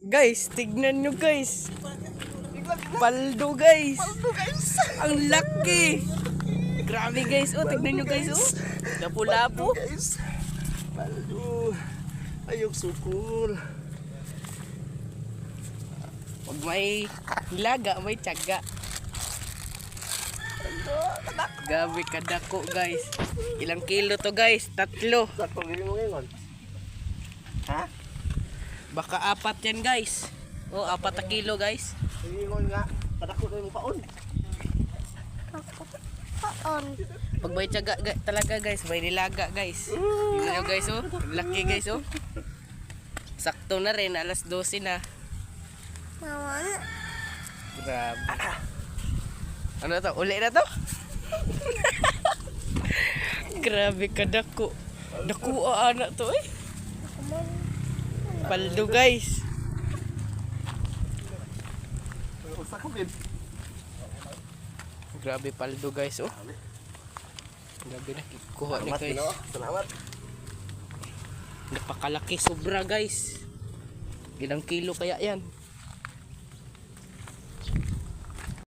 Guys, tignan nyo guys. Paldo guys. Ang laki. Grabe guys, oh, tignan nyo guys, oh. Lapu-lapu. Guys. Paldo. Ayok sukul. Pag may hilaga, may tiyaga. Gabi kadako guys. Ilang kilo to guys? 3. Sakto gini mo ngayon. Ha? Baka 4 yan guys. Oh, 4 na kilo guys. Ingon nga, kadako na yung paon. Paon. Pag may tiyaga talaga guys, may nilaga guys. Tingnan nyo guys, oh. Laki guys, oh. Sakto na rin, alas 12 na. Naman. Grabe. Ano to? Uli na to? Grabe kadako. Dako anak to eh. Paldo guys. Usa ka bin. Grabe paldo guys, oh. Grabe na kuha ni guys. Salamat. Napakalaki sobra guys. Ilang kilo kaya yan?